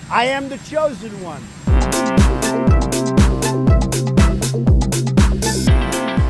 I am the chosen one.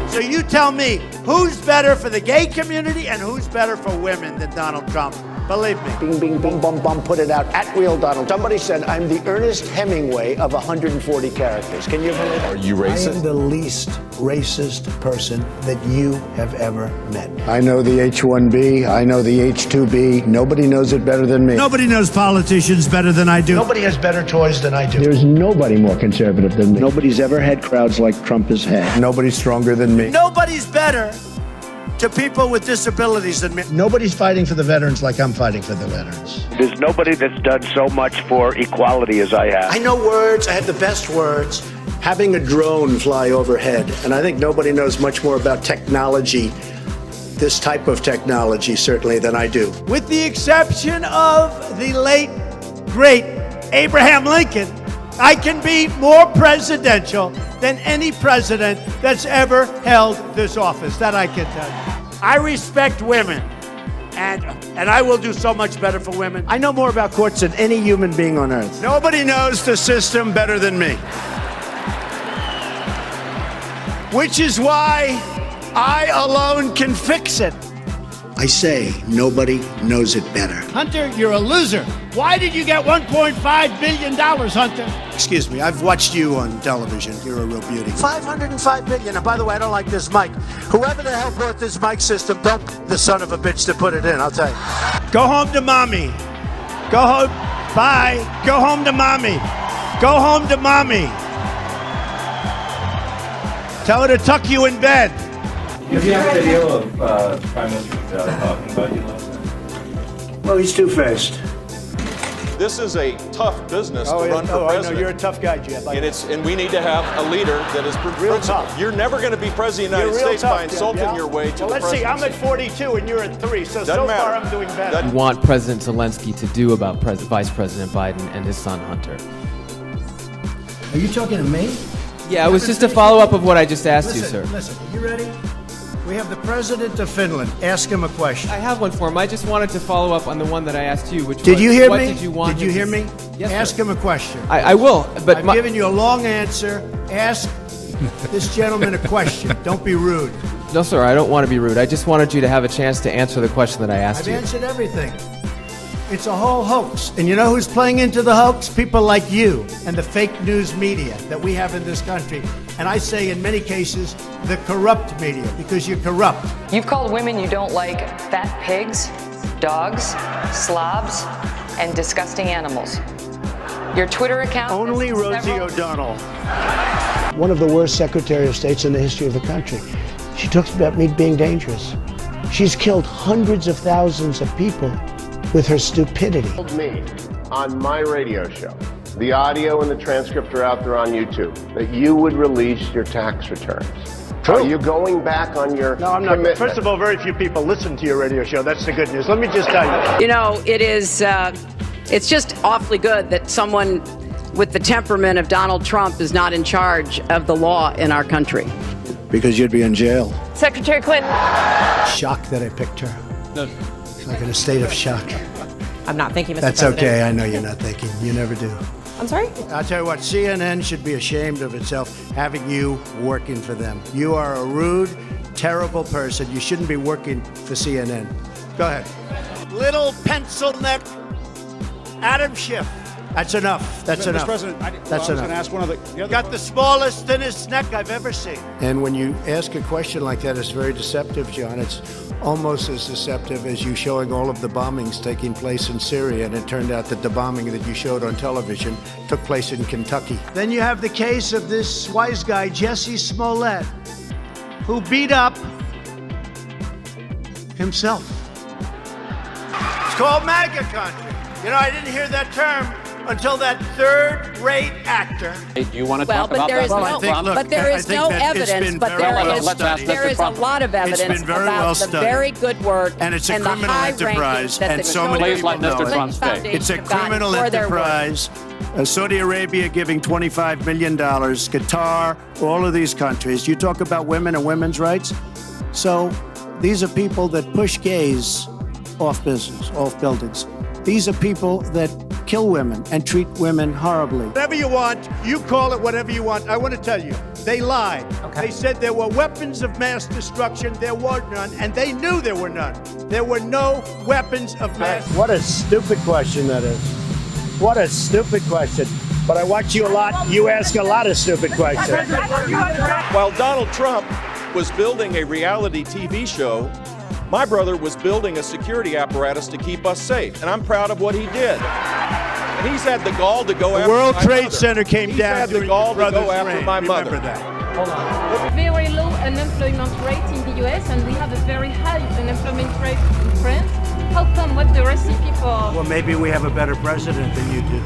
So you tell me, who's better for the gay community and who's better for women than Donald Trump? Believe me. Bing, bing, bing, bum, bum, put it out. At Real Donald. Somebody said I'm the Ernest Hemingway of 140 characters. Can you believe it? Are you racist? I am the least racist person that you have ever met. I know the H-1B. I know the H-2B. Nobody knows it better than me. Nobody knows politicians better than I do. Nobody has better toys than I do. There's nobody more conservative than me. Nobody's ever had crowds like Trump has had. Nobody's stronger than me. Nobody's better to people with disabilities than me. Nobody's fighting for the veterans like I'm fighting for the veterans. There's nobody that's done so much for equality as I have. I know words. I have the best words. Having a drone fly overhead, and I think nobody knows much more about technology, this type of technology, certainly, than I do. With the exception of the late, great Abraham Lincoln, I can be more presidential than any president that's ever held this office. That I can tell you. I respect women, and I will do so much better for women. I know more about courts than any human being on earth. Nobody knows the system better than me. Which is why I alone can fix it. I say nobody knows it better. Hunter, you're a loser. Why did you get $1.5 billion, Hunter? Excuse me, I've watched you on television. You're a real beauty. $505 billion. And by the way, I don't like this mic. Whoever the hell brought this mic system, don't the son of a bitch to put it in, I'll tell you. Go home to mommy. Go home. Bye. Go home to mommy. Go home to mommy. Tell her to tuck you in bed. You have video of Prime Minister talking about you last night? Well, he's two-faced. This is a tough business to run for president. I know. You're a tough guy, Jeff. And we need to have a leader that is Real tough. You're never going to be president of the United States by insulting your way to the presidency. Let's see. I'm at 42 and you're at 3. So Doesn't matter. far I'm doing better. You want President Zelensky to do about Vice President Biden and his son Hunter? Are you talking to me? Yeah, it was just a follow-up of what I just asked you, sir. Listen, are you ready? We have the president of Finland. Ask him a question. I have one for him. I just wanted to follow up on the one that I asked you, which was, Did you hear what me? did you want Did you hear him me? to... Yes, Ask sir. him a question. I will, but I've given you a long answer. Ask this gentleman a question. Don't be rude. No, sir, I don't want to be rude. I just wanted you to have a chance to answer the question that I asked I've you. answered everything. It's a whole hoax. And you know who's playing into the hoax? People like you and the fake news media that we have in this country. And I say in many cases, the corrupt media, because you're corrupt. You've called women you don't like fat pigs, dogs, slobs, and disgusting animals. Your Twitter account... Only Rosie O'Donnell. One of the worst Secretary of States in the history of the country. She talks about me being dangerous. She's killed hundreds of thousands of people with her stupidity. Told me on my radio show, the audio and the transcript are out there on YouTube, that you would release your tax returns. True. Are you going back on your No, I'm not. commitment? First of all, very few people listen to your radio show. That's the good news. Let me just tell you. You know, it's just awfully good that someone with the temperament of Donald Trump is not in charge of the law in our country. Because you'd be in jail. Secretary Clinton. Shocked that I picked her. No. It's like in a state of shock. I'm not thinking, Mr. That's President. okay. I know you're not thinking. You never do. I'm sorry? I'll tell you what, CNN should be ashamed of itself having you working for them. You are a rude, terrible person. You shouldn't be working for CNN. Go ahead. Little pencil neck Adam Schiff. That's enough. That's enough. Mr. President, That's I was enough. going to ask one of the other... Got the smallest, thinnest neck I've ever seen. And when you ask a question like that, it's very deceptive, John. It's almost as deceptive as you showing all of the bombings taking place in Syria, and it turned out that the bombing that you showed on television took place in Kentucky. Then you have the case of this wise guy, Jesse Smollett, who beat up himself. It's called MAGA country. You know, I didn't hear that term until that third-rate actor. Hey, do you want to Well, talk about but there that? is no, but there is no evidence. But there is a lot of evidence about the very good work and it's a and the criminal high enterprise, rankings that and the so many Please people let know Mr. it. Trump speak. It's a have gotten criminal for their work. enterprise. Saudi Arabia giving $25 million, Qatar, all of these countries. You talk about women and women's rights. So these are people that push gays off business, off buildings. These are people that kill women and treat women horribly. Whatever you want, you call it whatever you want. I want to tell you, they lied. They said there were weapons of mass destruction. There were none, and they knew there were none. There were no weapons of mass. What a stupid question that is. What a stupid question. But I watch you a lot. You ask a lot of stupid questions. While Donald Trump was building a reality TV show, my brother was building a security apparatus to keep us safe, and I'm proud of what he did. And he's had the gall to go after World my Trade mother. Center came He's down had the during gall your to go brother's after reign. my Remember mother. that. Hold on. Very low unemployment rate in the US, and we have a very high unemployment rate in France. How come? What's the recipe for? Well, maybe we have a better president than you do.